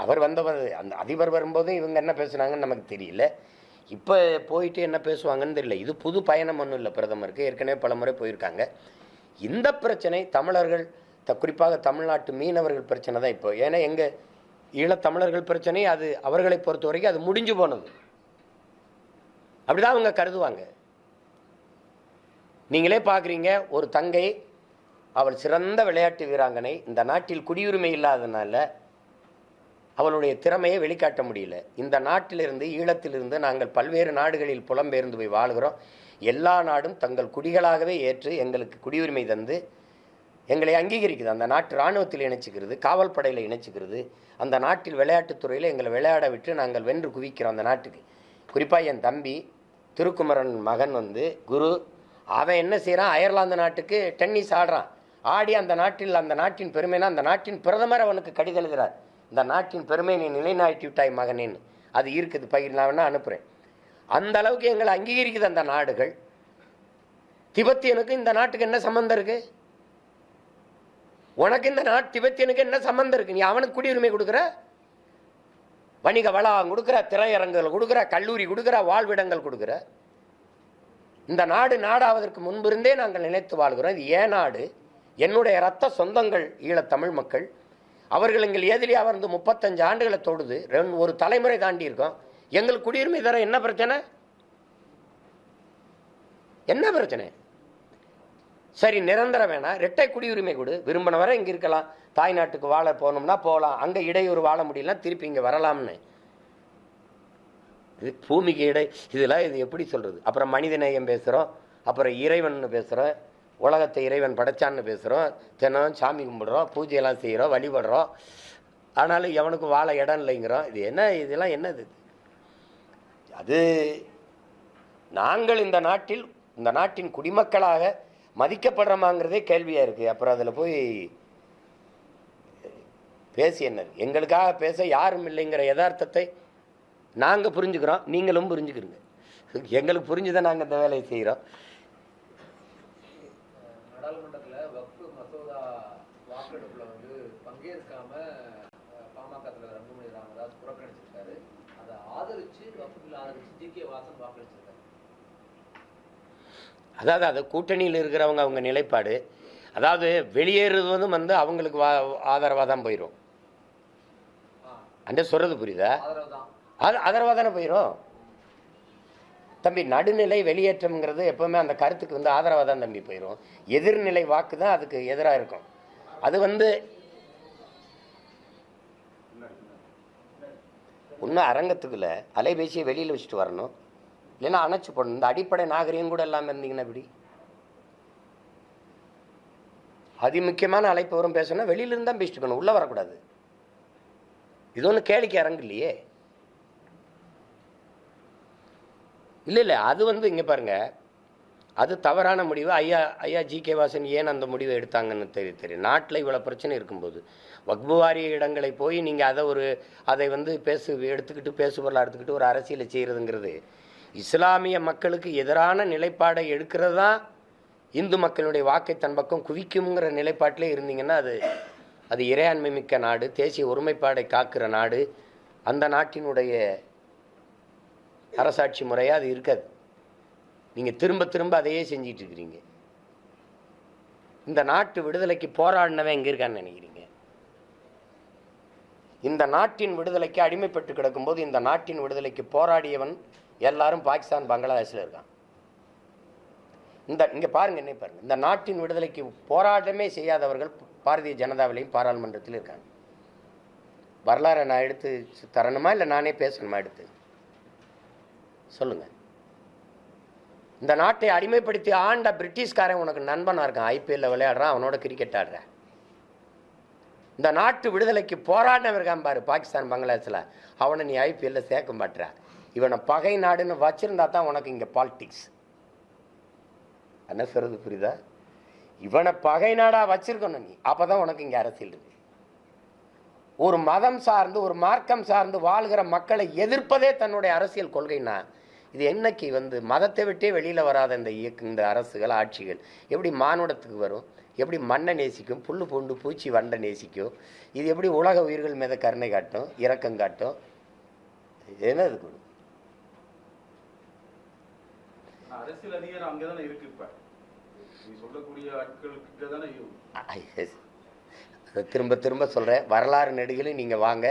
அவர் வந்தவர் அந்த அதிபர் வரும்போது இவங்க என்ன பேசுனாங்கன்னு நமக்கு தெரியல. இப்போ போயிட்டு என்ன பேசுவாங்கன்னு தெரியல. இது புது பயணம் ஒன்றும் இல்லை பிரதமருக்கு, ஏற்கனவே பல முறை போயிருக்காங்க. இந்த பிரச்சனை தமிழர்கள், குறிப்பாக தமிழ்நாட்டு மீனவர்கள் பிரச்சனை தான் இப்போ. ஏன்னா எங்கள் ஈழத்தமிழர்கள் பிரச்சனை அது அவர்களை பொறுத்த வரைக்கும் அது முடிஞ்சு போனது, அப்படிதான் அவங்க கருதுவாங்க. நீங்களே பார்க்குறீங்க, ஒரு தங்கை, அவள் சிறந்த விளையாட்டு வீராங்கனை, இந்த நாட்டில் குடியுரிமை இல்லாதனால அவளுடைய திறமையை வெளிக்காட்ட முடியல. இந்த நாட்டிலிருந்து, ஈழத்திலிருந்து நாங்கள் பல்வேறு நாடுகளில் புலம்பெயர்ந்து போய் வாழ்கிறோம். எல்லா நாடும் தங்கள் குடிகளாகவே ஏற்று எங்களுக்கு குடியுரிமை தந்து எங்களை அங்கீகரிக்குது. அந்த நாட்டு இராணுவத்தில் இணைச்சிக்கிறது, காவல் படையில் இணைச்சிக்கிறது. அந்த நாட்டில் விளையாட்டுத்துறையில் எங்களை விளையாட விட்டு நாங்கள் வென்று குவிக்கிறோம் அந்த நாட்டுக்கு. குறிப்பாக என் தம்பி திருக்குமரன் மகன் குரு, அவன் என்ன செய்கிறான், அயர்லாந்து நாட்டுக்கு டென்னிஸ் ஆடுறான். ஆடி அந்த நாட்டின் பெருமைனா அந்த நாட்டின் பிரதமர் அவனுக்கு கடிதம் எழுதுகிறார், இந்த நாட்டின் பெருமை நீ நிலைநாட்டி விட்டாய் மகனேன்னு. அது இருக்குது, பகிர், நான் வேணா அனுப்புகிறேன். அந்த அளவுக்கு எங்களை அங்கீகரிக்குது அந்த நாடுகள். திபெத்தியனுக்கு இந்த நாட்டுக்கு என்ன சம்பந்தம் இருக்கு? உனக்கு இந்த திபெத்தியனுக்கு என்ன சம்பந்தம் இருக்கு? நீ அவனுக்கு குடியுரிமை கொடுக்குற, வணிக வளாகம் கொடுக்குற, திரையரங்குகள் கொடுக்குற, கல்லூரி கொடுக்குற, வாழ்விடங்கள் கொடுக்குற. இந்த நாடு நாடாவதற்கு முன்பிருந்தே நாங்கள் நினைத்து வாழ்கிறோம். இது ஏன் நாடு, என்னுடைய இரத்த சொந்தங்கள் ஈழத்தமிழ் மக்கள். அவர்கள் எங்கள் எதிரியாக இருந்து 35 ஆண்டுகளை தொடுது, ஒரு தலைமுறை தாண்டி இருக்கோம். எங்களுக்கு குடியுரிமை தர என்ன பிரச்சனை? என்ன பிரச்சனை? சரி, நிரந்தரம் வேணா, இரட்டை குடியுரிமை கொடு, விரும்பின வரை இங்கே இருக்கலாம். தாய்நாட்டுக்கு வாழ போகணும்னா போகலாம், அங்கே இடையூறு வாழ முடியலாம், திருப்பி இங்கே வரலாம்னு. இது பூமிக்கு இது எப்படி சொல்றது? அப்புறம் மனிதநேயம் பேசுகிறோம், அப்புறம் இறைவன் பேசுகிறோம், உலகத்தை இறைவன் படைச்சான்னு பேசுகிறோம், தினம் சாமி கும்பிடுறோம், பூஜையெல்லாம் செய்கிறோம், வழிபடுறோம். ஆனாலும் எவனுக்கும் வாழ இடம் இல்லைங்கிறோம். இது என்ன, இதெல்லாம் என்னது? அது நாங்கள் இந்த நாட்டின் குடிமக்களாக மதிக்கப்படுறோமாங்கிறதே கேள்வியாக இருக்குது. அப்புறம் அதில் போய் பேசி என்னது? எங்களுக்காக பேச யாரும் இல்லைங்கிற யதார்த்தத்தை நாங்கள் புரிஞ்சுக்கிறோம், நீங்களும் புரிஞ்சுக்கிறீங்க. எங்களுக்கு புரிஞ்சுதான் நாங்கள் இந்த வேலையை செய்கிறோம். நாடாளுமன்றத்தில் வக்ஃபு மசோதா வாக்கெடுப்பில் வந்து பங்கேற்காம பாமக தலைவர் அன்புமணி ராமதாஸ் புறக்கணிச்சிருக்காரு. அதை ஆதரிச்சு வக்ஃபில் ஆதரிச்சு ஜி.கே. வாசன் வாக்களிச்சிருக்காரு. அதாவது அது கூட்டணியில் இருக்கிறவங்க அவங்க நிலைப்பாடு. அதாவது வெளியேறுவதும் வந்து அவங்களுக்கு ஆதரவாக தான் போயிடும். அந்த சொல்றது புரியுதா? ஆதரவாக தானே போயிடும் தம்பி. நடுநிலை வெளியேற்றம்ங்கிறது எப்பவுமே அந்த கருத்துக்கு வந்து ஆதரவாக தான் தம்பி போயிடும். எதிர்நிலை வாக்கு தான் அதுக்கு எதிராக இருக்கும். அது வந்து இன்னும் அரங்கத்துக்குள்ள அலைபேசியை வெளியில் வச்சுட்டு வரணும், இல்லைன்னா அணைச்சு போடணும். இந்த அடிப்படை நாகரிகம் கூட இல்லாமல் இருந்தீங்கன்னா இப்படி அதிமுக்கியமான அழைப்பு வரும் பேசணும், வெளியிலிருந்து தான் பேசிட்டு இருக்கணும், உள்ளே வரக்கூடாது. இது ஒன்றும் கேளிக்கை அரங்கு இல்லையே. இல்லை அது வந்து இங்கே பாருங்க, அது தவறான முடிவு. ஐயா ஜி.கே. வாசன் ஏன் அந்த முடிவை எடுத்தாங்கன்னு தெரியும். நாட்டில் இவ்வளோ பிரச்சனை இருக்கும்போது வக்பு வாரிய இடங்களை போய் நீங்கள் அதை வந்து எடுத்துக்கிட்டு பேசுபொருளாக எடுத்துக்கிட்டு ஒரு அரசியலை செய்கிறதுங்கிறது இஸ்லாமிய மக்களுக்கு எதிரான நிலைப்பாடை எடுக்கிறது தான் இந்து மக்களுடைய வாக்கை தன் பக்கம் குவிக்குங்கிற நிலைப்பாட்டிலே இருந்தீங்கன்னா அது இறையாண்மை மிக்க நாடு, தேசிய ஒருமைப்பாடை காக்கிற நாடு, அந்த நாட்டினுடைய அரசாட்சி முறையாக அது இருக்காது. நீங்கள் திரும்ப திரும்ப அதையே செஞ்சிட்டு இருக்கிறீங்க. இந்த நாட்டு விடுதலைக்கு போராடினவன் எங்கே இருக்கான்னு நினைக்கிறீங்க? இந்த நாட்டின் விடுதலைக்கு அடிமைப்பட்டு கிடக்கும்போது இந்த நாட்டின் விடுதலைக்கு போராடியவன் எல்லாரும் பாகிஸ்தான், பங்களாதேஷில் இருக்கான். இங்கே பாருங்க, என்ன பாருங்க, இந்த நாட்டின் விடுதலைக்கு போராட்டமே செய்யாதவர்கள் பாரதிய ஜனதாவிலையும் பாராளுமன்றத்தில் இருக்காங்க. வரலாறை நான் எடுத்து தரணுமா இல்லை நானே பேசணுமா? எடுத்து சொல்லுங்க. இந்த நாட்டை அடிமைப்படுத்தி ஆண்ட பிரிட்டிஷ்காரன் உனக்கு நண்பனாக இருக்கான், ஐபிஎல்ல விளையாடுறான், அவனோட கிரிக்கெட் ஆடுற. இந்த நாட்டு விடுதலைக்கு போராட்டம் இருக்கான் பாரு பாகிஸ்தான், பங்களாதேஷில், அவனை நீ ஐபிஎல்ல சேர்க்க மாட்டுற. இவனை பகை நாடுன்னு வச்சிருந்தா தான் உனக்கு இங்கே பாலிடிக்ஸ். என்ன சொல்றது புரியுதா? இவனை பகை நாடா வச்சிருக்கணும் நீ, அப்பதான் உனக்கு இங்கே அரசியல் இருக்கு. ஒரு மதம் சார்ந்து ஒரு மார்க்கம் சார்ந்து வாழ்கிற மக்களை எதிர்ப்பதே தன்னுடைய அரசியல் கொள்கைன்னா இது என்னைக்கு வந்து மதத்தை விட்டே வெளியில் வராத இந்த அரசுகள், ஆட்சிகள் எப்படி மானுடத்துக்கு வரும்? எப்படி மண்ணை நேசிக்கும்? புல்லு பூண்டு பூச்சி வண்டை நேசிக்கும்? இது எப்படி உலக உயிர்கள் மீது கருணை காட்டும், இரக்கம் காட்டும்? என்ன இது? அரசியல் அதிகாரம் அங்கதானே இருக்கு. இப்ப நீ சொல்லக்கூடிய ஆட்களுக்கு தானே திரும்ப திரும்ப சொல்கிறேன், வரலாறு நெடுகிலும் நீங்கள் வாங்க,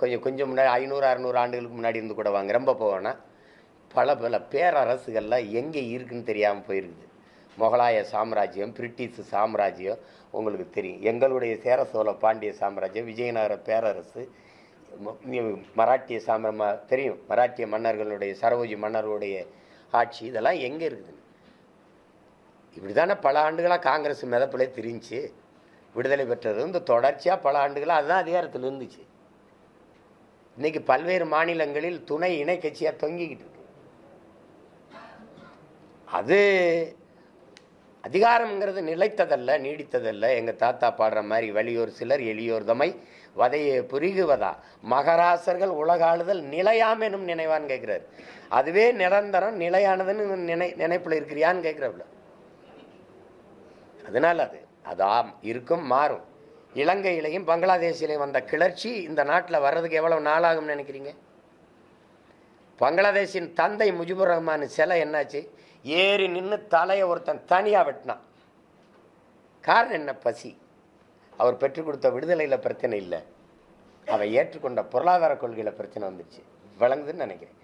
கொஞ்சம் முன்னாடி 500-600 ஆண்டுகளுக்கு முன்னாடி இருந்து கூட வாங்க, ரொம்ப போவேன்னா பல பேரரசுகள்லாம் எங்கே இருக்குன்னு தெரியாமல் போயிருக்குது. முகலாய சாம்ராஜ்யம், பிரிட்டிஷ் சாம்ராஜ்யம் உங்களுக்கு தெரியும், எங்களுடைய சேர சோழ பாண்டிய சாம்ராஜ்யம், விஜயநகர பேரரசு, மராட்டிய தெரியும், மராட்டிய மன்னர்களுடைய சரபோஜி மன்னர்களுடைய ஆட்சி, இதெல்லாம் எங்கே இருக்குது? இப்படி தானே பல ஆண்டுகளாக காங்கிரஸ் மிதப்பிலே திரிஞ்சு விடுதலை பெற்றது. இந்த தொடர்ச்சியாக பல ஆண்டுகளாக அதுதான் அதிகாரத்தில் இருந்துச்சு. இன்னைக்கு பல்வேறு மாநிலங்களில் துணை இணை கட்சியாக தொங்கிக்கிட்டு இருக்கு. அது அதிகாரம்ங்கிறது நிலைத்ததல்ல, நீடித்ததல்ல. எங்கள் தாத்தா பாடுற மாதிரி வலியோர் சிலர் எளியோர் தமை வதையை புரிகுவதா மகராசர்கள் உலகாளுதல் நிலையாம் எனும் நினைவான்னு கேட்குறாரு. அதுவே நிரந்தரம் நிலையானதுன்னு நினைப்பில் இருக்கிறியான்னு கேட்குறப்பல. அதனால் அது இருக்கும், மாறும். இலங்கையிலையும் பங்களாதேஷிலையும் வந்த கிளர்ச்சி இந்த நாட்டில் வர்றதுக்கு எவ்வளவு நாளாகும்னு நினைக்கிறீங்க? பங்களாதேஷின் தந்தை முஜிபுர் ரஹ்மான் சிலை என்னாச்சு? ஏறி நின்று தலையை ஒருத்தன் தனியாக வெட்டினான். காரணம் என்ன? பசி. அவர் பெற்றுக் கொடுத்த விடுதலையில் பிரச்சனை இல்லை, அவன் ஏற்றுக்கொண்ட பொருளாதார கொள்கையில் பிரச்சனை வந்துச்சு. விளங்குதுன்னு நினைக்கிறேன்.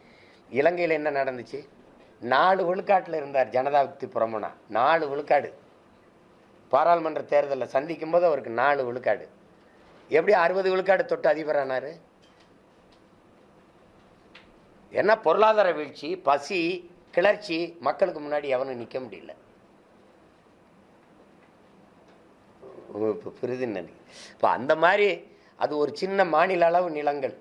இலங்கையில் என்ன நடந்துச்சு? 4 விழுக்காட்டில் இருந்தார் ஜனதா வித்தி புறமனா. 4 விழுக்காடு. பாராளுமன்ற தேர்தலில் சந்திக்கும் போது அவருக்கு 4 விழுக்காடு. எப்படி 60 விழுக்காடு தொட்டு அதிபரானார்? ஏன்னா பொருளாதார வீழ்ச்சி, பசி, கிளர்ச்சி, மக்களுக்கு முன்னாடி எவனும் நிற்க முடியல. இப்போ புரியுதுன்னு நினைக்கிறேன். இப்போ அந்த மாதிரி அது ஒரு சின்ன மாநில அளவு நிலங்கள்.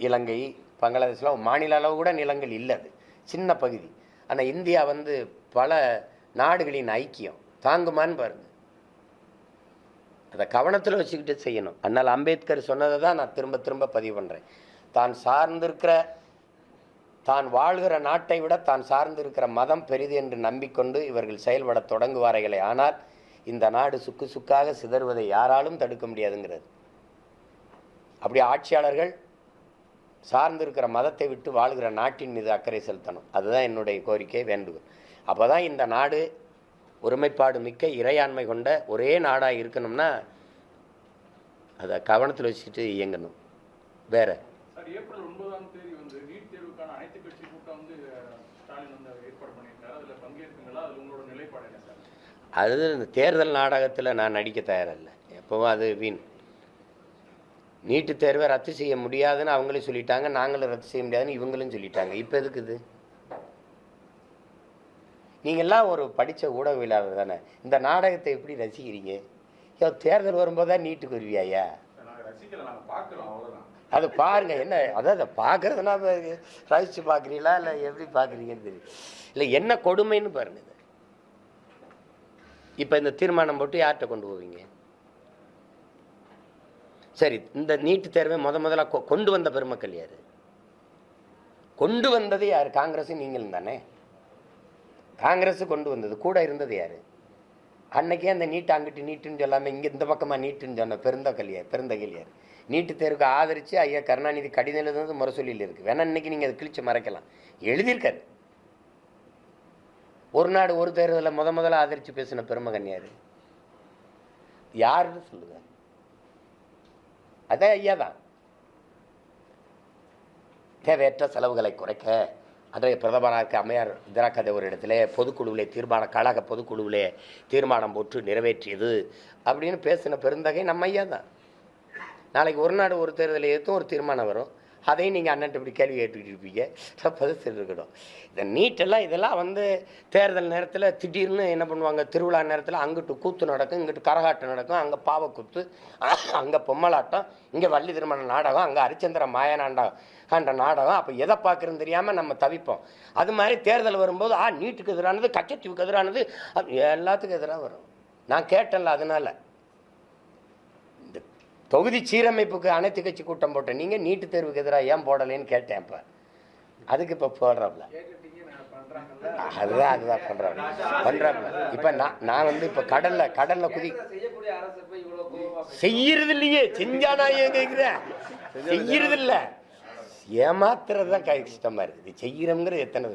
இலங்கை, பங்களாதேஷ்லாம் மாநில அளவு கூட நிலங்கள் இல்லை, அது சின்ன பகுதி. ஆனால் இந்தியா வந்து பல நாடுகளின் ஐக்கியம், தாங்குமான்னு பாருங்க. அதை கவனத்தில் வச்சுக்கிட்டு செய்யணும். அதனால் அம்பேத்கர் சொன்னதை தான் நான் திரும்ப திரும்ப பதிவு பண்ணுறேன். தான் சார்ந்திருக்கிற, தான் வாழ்கிற நாட்டை விட தான் சார்ந்திருக்கிற மதம் பெரிது என்று நம்பிக்கொண்டு இவர்கள் செயல்பட தொடங்குவார்களே, ஆனால் இந்த நாடு சுக்கு சுக்காக சிதறுவதை யாராலும் தடுக்க முடியாதுங்கிறது. அப்படி ஆட்சியாளர்கள் சார்ந்திருக்கிற மதத்தை விட்டு வாழ்கிற நாட்டின் மீது அக்கறை செலுத்தணும். அதுதான் என்னுடைய கோரிக்கை, வேண்டுகோள். அப்போ தான் இந்த நாடு ஒருமைப்பாடு மிக்க இறையாண்மை கொண்ட ஒரே நாடாக இருக்கணும்னா அதை கவனத்தில் வச்சுக்கிட்டு இயங்கணும். வேற ஏப்ரல் 9ஆம் தேதி வந்து நீட் தேர்வுக்கான அனைத்து கட்சி கூட்டம் வந்து ஸ்டாலின் வந்து ஏற்பாடு பண்ணியிருக்காரு. அதில் பங்கேற்குங்களா? அது உங்களோட நிலைப்பாடு என்ன சார்? அது இந்த தேர்தல் நாடகத்தில் நான் நடிக்க தயாரில்லை. எப்பவும் அது வீண். நீட்டு தேர்வை ரத்து செய்ய முடியாதுன்னு அவங்களே சொல்லிட்டாங்க, நாங்களும் ரத்து செய்ய முடியாதுன்னு இவங்களும் சொல்லிட்டாங்க. இப்போ எதுக்குது? நீங்கள்லாம் ஒரு படித்த ஊடகவியலாளர் தானே, இந்த நாடகத்தை எப்படி ரசிக்கிறீங்க? தேர்தல் வரும்போது தான் நீட்டுக்கு வருவியாயா? அது பாருங்க, என்ன அதாவது பார்க்கறதுனா ரசிச்சு பார்க்குறீங்களா இல்லை எப்படி பார்க்குறீங்கன்னு தெரியும். இல்லை என்ன கொடுமைன்னு பாருங்க. இது இப்போ இந்த தீர்மானம் போட்டு யார்கிட்ட கொண்டு போவீங்க? சரி, இந்த நீட்டு தேர்வை முதல்ல கொண்டு வந்த பெருமக்கள் யாரு? கொண்டு வந்தது யாரு? காங்கிரஸ் நீங்களும் தானே. காங்கிரஸ் கொண்டு வந்தது, கூட இருந்தது யாரு? அன்னைக்கே அந்த நீட்டு அங்கிட்டு நீட்டுன்னு சொல்லாமல் இங்கே இந்த பக்கமாக நீட்டுன்னு சொன்ன பெருந்தகையில் யார்? நீட்டு தேர்வுக்கு ஆதரித்து ஐயா கருணாநிதி கடிதம் எழுதுனது முரசொலியில் இருக்குது. வேணா இன்னைக்கு நீங்கள் அதை கிழிச்சு மறைக்கலாம், எழுதியிருக்காரு. ஒரு நாடு ஒரு தேர்தலில் முதல்ல ஆதரித்து பேசின பெருமகன் யாரு? யாருன்னு சொல்லுங்க. அதே ஐயா தான். தேவையற்ற செலவுகளை குறைக்க அன்றைய பிரதமராக அம்மையார் இந்திரா காந்தி ஒரு இடத்துல பொதுக்குழுவிலே கழக பொதுக்குழுவிலே தீர்மானம் போட்டு நிறைவேற்றியது அப்படின்னு பேசின பெருந்தகை நம்ம ஐயா தான். நாளைக்கு ஒரு நாடு ஒரு தேர்தலை ஏற்றும் ஒரு தீர்மானம் வரும், அதையும் நீங்கள் அண்ணன் இப்படி கேள்வி கேட்டுக்கிட்டு இருப்பீங்க. பதில் இருக்கணும். இந்த நீட்டெல்லாம் இதெல்லாம் வந்து தேர்தல் நேரத்தில் திடீர்னு என்ன பண்ணுவாங்க, திருவிழா நேரத்தில் அங்கிட்டு கூத்து நடக்கும், இங்கிட்டு கரகாட்டம் நடக்கும், அங்கே பாவக்கூத்து, அங்கே பொம்மலாட்டம், இங்கே வள்ளி திருமண நாடகம், அங்கே ஹரிச்சந்திர மாயனாண்ட நாடகம். அப்போ எதை பார்க்குறதுன்னு தெரியாமல் நம்ம தவிப்போம். அது மாதிரி தேர்தல் வரும்போது நீட்டுக்கு எதிரானது, கச்சத்தீவுக்கு எதிரானது, எல்லாத்துக்கும் எதிராக வரும். நான் கேட்டேன்ல, அதனால இந்த தொகுதி சீரமைப்புக்கு அனைத்து கட்சி கூட்டம் போட்டேன், நீங்கள் நீட்டு தேர்வுக்கு எதிராக ஏன் போடலைன்னு கேட்டேன். இப்போ அதுக்கு இப்போ போடுறாப்ல, அதுதான் பண்றாப்ல. இப்போ நான் வந்து இப்போ கடல்ல குதி செய்யறது இல்லையே, செஞ்சானா ஏன் கேட்குறேன்? செய்யறது இல்லை, ஏமாத்துறது தான் கஷ்டமா இருக்குது. செய்கிறோங்கிறது எத்தனை?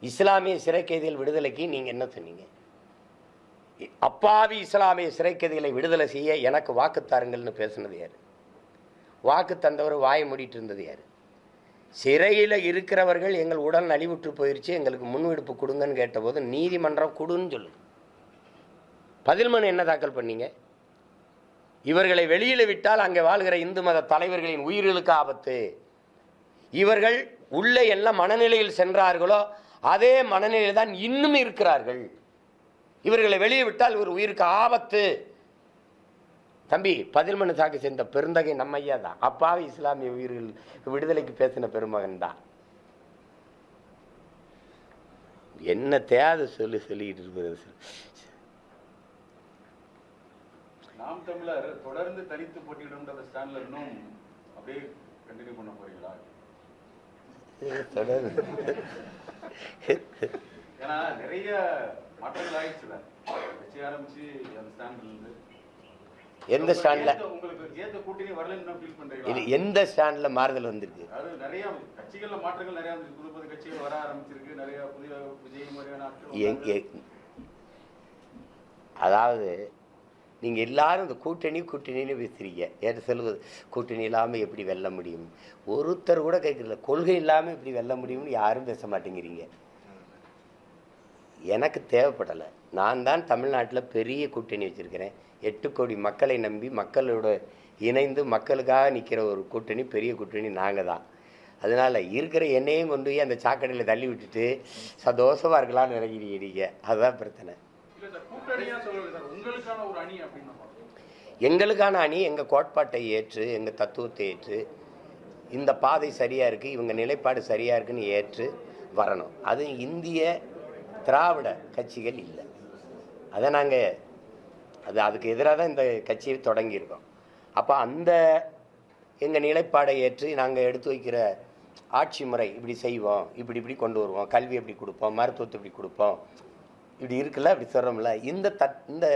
இஸ்லாமிய சிறை கைதிகள் விடுதலைக்கு நீங்கள் என்ன சொன்னீங்க? அப்பாவி இஸ்லாமிய சிறை கைதிகளை விடுதலை செய்ய எனக்கு வாக்கு தாருங்கள்னு பேசுனது யாரு? வாக்கு தந்தவர் வாயை மூடிட்டு இருந்தது யாரு? சிறையில் இருக்கிறவர்கள் எங்கள் உடல் நலிவுற்று போயிடுச்சு, எங்களுக்கு முன்விடுப்பு கொடுங்கன்னு கேட்டபோது நீதிமன்றம் கொடுன்னு சொல்லுது. பதில் மனு என்ன தாக்கல் பண்ணீங்க? இவர்களை வெளியில் விட்டால் அங்கே வாழ்கிற இந்து மத தலைவர்களின் உயிர்களுக்கு ஆபத்து, இவர்கள் உள்ளே எல்லாம் மனநிலையில் சென்றார்களோ அதே மனநிலையில் தான் இன்னும் இருக்கிறார்கள், இவர்களை வெளியே விட்டால் ஒரு உயிருக்கு ஆபத்து. தம்பி, பதில் மனு தாக்கல் செய்த பெருந்தகை நம்ம ஐயா தான். அப்பாவி இஸ்லாமிய உயிர்கள் விடுதலைக்கு பேசின பெருமகன் தான். என்ன தேவை சொல்லிட்டு இருக்கிறது. நாம் தமிழர் தொடர்ந்து தனித்து போட்டியிடும் ஸ்டாண்ட்ல இன்னும் அப்படியே கண்டினியூ பண்ண போறீங்களா? தொடர்ந்து ஏன்னா நிறைய மாற்றங்கள் ஆயிடுச்சுல, கட்சி ஆரம்பிச்சு அந்த ஸ்டாண்ட்ல இருந்து எந்த ஸ்டாண்ட்ல உங்களுக்கு ஏத்த கூட்டணி வரலன்னு ஃபீல் பண்றீங்களா? எந்த ஸ்டாண்ட்ல மாறுதல் வந்திருக்கு? அது நிறைய கட்சிகள்ல மாற்றங்கள் நிறைய வந்து புது கட்சிகள் வர ஆரம்பிச்சிருக்கு, நிறைய புதிய விஜய் மாதிரியான ஆட்கள். அதாவது நீங்க எல்லாரும் இந்த கூட்டணின்னு பேசுறீங்க. ஏற்ற சொல்லுவது கூட்டணி இல்லாமல் எப்படி வெல்ல முடியும்? ஒருத்தர் கூட கேட்கல. கொள்கை இல்லாமல் எப்படி வெல்ல முடியும்னு யாரும் பேச மாட்டேங்கிறீங்க. எனக்கு தேவைப்படலை. நான் தான் தமிழ்நாட்டில் பெரிய கூட்டணி வச்சுருக்கிறேன். 8 கோடி மக்களை நம்பி மக்களோட இணைந்து மக்களுக்காக நிற்கிற ஒரு கூட்டணி, பெரிய கூட்டணி நாங்கள் தான். அதனால் இருக்கிற எண்ணெயும் கொண்டு போய் அந்த சாக்கடையில் தள்ளி விட்டுட்டு சந்தோஷமாக இருக்கலாம்னு நினைக்கிறீங்க. அதுதான் பிரச்சனை. உங்களுக்கான ஒரு அணி அப்படின்னு எங்களுக்கான அணி எங்கள் கோட்பாட்டை ஏற்று, எங்கள் தத்துவத்தை ஏற்று, இந்த பாதை சரியாக இருக்குது, இவங்க நிலைப்பாடு சரியாக இருக்குன்னு ஏற்று வரணும். அது இந்திய திராவிட கட்சிகள் இல்லை. அதை நாங்கள் அதுக்கு எதிராக தான் இந்த கட்சியை தொடங்கியிருக்கோம். அப்போ அந்த எங்கள் நிலைப்பாடை ஏற்று நாங்கள் எடுத்து வைக்கிற ஆட்சி முறை இப்படி செய்வோம், இப்படி கொண்டு வருவோம், கல்வி எப்படி கொடுப்போம், மருத்துவத்தை இப்படி கொடுப்போம், இப்படி இருக்குல்ல, இப்படி சொல்கிறோம்ல, இந்த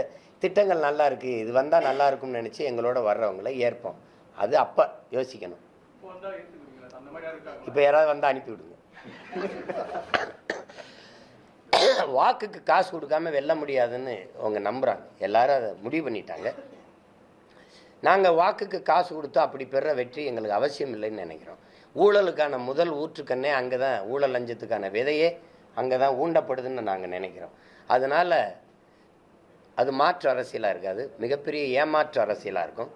திட்டங்கள் நல்லா இருக்குது, இது வந்தால் நல்லா இருக்கும்னு நினச்சி எங்களோட வர்றவங்கள ஏற்போம். அது அப்போ யோசிக்கணும். இப்போ யாராவது வந்தால் அனுப்பிவிடுங்க. வாக்குக்கு காசு கொடுக்காம வெல்ல முடியாதுன்னு அவங்க நம்புகிறாங்க. எல்லாரும் அதை முடிவு பண்ணிட்டாங்க. நாங்கள் வாக்குக்கு காசு கொடுத்து அப்படி பெற வெற்றி எங்களுக்கு அவசியம் இல்லைன்னு நினைக்கிறோம். ஊழலுக்கான முதல் ஊற்றுக்கண்ணே அங்கே தான், ஊழல் லஞ்சத்துக்கான விதையே அங்கே தான் ஊண்டப்படுதுன்னு நாங்கள் நினைக்கிறோம். அதனால் அது மாற்று அரசியலாக இருக்காது, மிகப்பெரிய ஏமாற்று அரசியலாக இருக்கும்.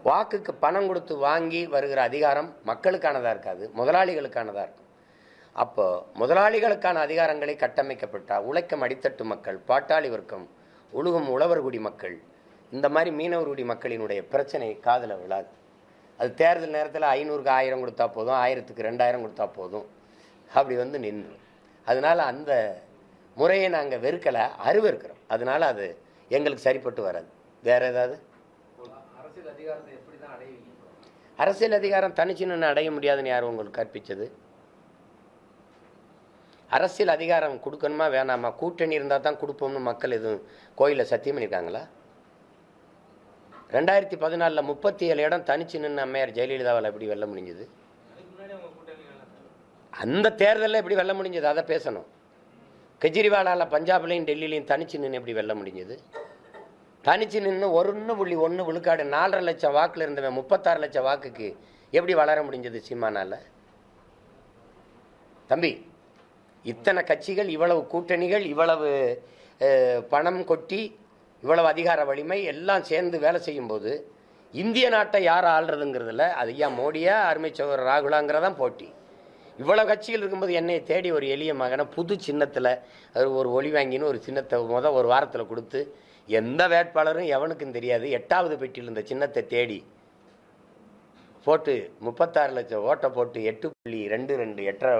வாக்குக்கு பணம் கொடுத்து வாங்கி வருகிற அதிகாரம் மக்களுக்கானதாக இருக்காது, முதலாளிகளுக்கானதாக இருக்கும். அப்போ முதலாளிகளுக்கான அதிகாரங்களை கட்டமைக்கப்பட்டால் உழைக்கும் அடித்தட்டு மக்கள், பாட்டாளி வர்க்கம், உழுகும் உழவர்குடி மக்கள், இந்த மாதிரி மீனவர்குடி மக்களினுடைய பிரச்சனை காதில் விழாது. அது தேர்தல் நேரத்தில் 500க்கு 1000 கொடுத்தா போதும், 1000க்கு 2000 கொடுத்தா போதும், அப்படி வந்து நின்று. அதனால் அந்த முறையை நாங்கள் வெறுக்கலை, அருவருக்கிறோம். அதனால் அது எங்களுக்கு சரிப்பட்டு வராது. வேறு ஏதாவது அரசியல் அதிகாரத்தை எப்படி தான் அடைவீங்க? அரசியல் அதிகாரம் தனிச்சுன்னு அடைய முடியாதுன்னு யார் உங்களுக்கு கற்பித்தது? அரசியல் அதிகாரம் கொடுக்கணுமா வேணாமா? கூட்டணி இருந்தால் தான் கொடுப்போம்னு மக்கள் எதுவும் கோயிலில் சத்தியம் பண்ணியிருக்காங்களா? 2014 37 இடம் தனிச்சு நின்று அம்மையார் ஜெயலலிதாவால் எப்படி வெல்ல முடிஞ்சது? அந்த தேர்தலில் எப்படி வெல்ல முடிஞ்சது? அதை பேசணும். கெஜ்ரிவாலால் பஞ்சாப்லையும் டெல்லியிலையும் தனிச்சு நின்று எப்படி வெல்ல முடிஞ்சது? தனிச்சு நின்று 1.1 விழுக்காடு 4.5 லட்சம் வாக்கில் இருந்தவன் 36 லட்சம் வாக்குக்கு எப்படி வளர முடிஞ்சது சீமானால? தம்பி, இத்தனை கட்சிகள், இவ்வளவு கூட்டணிகள், இவ்வளவு பணம் கொட்டி, இவ்வளவு அதிகார வலிமை எல்லாம் சேர்ந்து வேலை செய்யும்போது இந்திய நாட்டை யார் ஆள்றதுங்கிறதுல அது ஐயா மோடியா அருமை சகோதரர் ராகுலாங்கிறதான் போட்டி. இவ்வளோ கட்சிகள் இருக்கும்போது என்னை தேடி ஒரு எளிய மகனை புது சின்னத்தில் ஒரு ஒளி வாங்கின்னு ஒரு சின்னத்தை ஒரு வாரத்தில் கொடுத்து, எந்த வேட்பாளரும் எவனுக்கும் தெரியாது, 8வது பெட்டியில் இந்த சின்னத்தை தேடி போட்டு 36 லட்சம் ஓட்டை போட்டு 8.22 8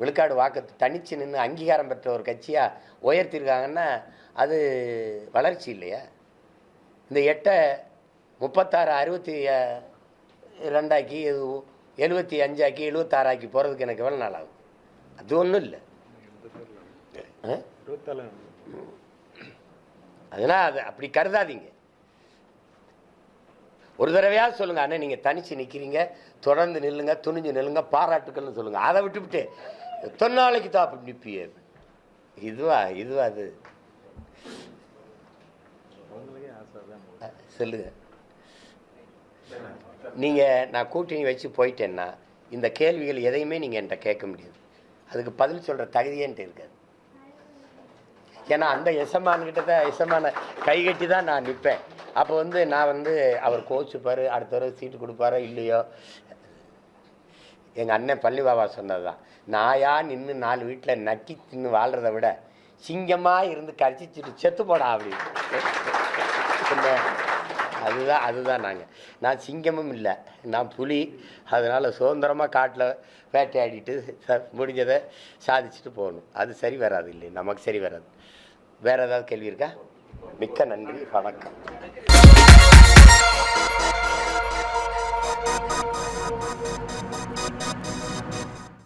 விழுக்காடு வாக்கு தனிச்சு நின்று அங்கீகாரம் பெற்ற ஒரு கட்சியாக உயர்த்திருக்காங்கன்னா அது வளர்ச்சி இல்லையா? இந்த 8 36 62 ஆக்கி 75 ஆக்கி 76 ஆக்கி போகிறதுக்கு எனக்கு எவ்வளோ நாள் ஆகும்? அது ஒன்றும் இல்லை. அதனால் அது அப்படி கருதாதீங்க. ஒரு தடவையாக சொல்லுங்கள், அண்ணன் நீங்கள் தனிச்சு நிற்கிறீங்க, தொடர்ந்து நில்லுங்க, துணிஞ்சு நில்லுங்க, பாராட்டுக்கள்னு சொல்லுங்கள். அதை விட்டுவிட்டு தொன்னாளைக்கு தான் அப்படி நிற்பியே, இதுவா அது சொல்லுங்க. நீங்கள் நான் கூட்டணி வச்சு போயிட்டேன்னா இந்த கேள்விகள் எதையுமே நீங்கள் என்கிட்ட கேட்க முடியாது, அதுக்கு பதில் சொல்கிற தகுதியேன்ட்டு இருக்காது. ஏன்னா அந்த எசமான்கிட்ட தான் எசமான கைகட்டி தான் நான் நிற்பேன். அப்போ நான் அவர் கோச்சுப்பார், அடுத்த தடவை சீட்டு கொடுப்பாரோ இல்லையோ. எங்கள் அண்ணன் பள்ளி பாபா சொன்னது தான், நாயா நின்று 4 வீட்டில் நக்கி தின்னு வாழ்கிறத விட சிங்கமாக இருந்து கரிச்சிட்டு செத்து போடா அப்படின்னு. அதுதான் நான் சிங்கமும் இல்லை, நான் புலி. அதனால் சுதந்திரமாக காட்டில் வேட்டையாடிட்டு முடிஞ்சதை சாதிச்சுட்டு போகணும். அது சரி வராது, இல்லை நமக்கு சரி வராது. வேறு ஏதாவது கேள்வி இருக்கா? மிக்க நன்றி, வணக்கம்.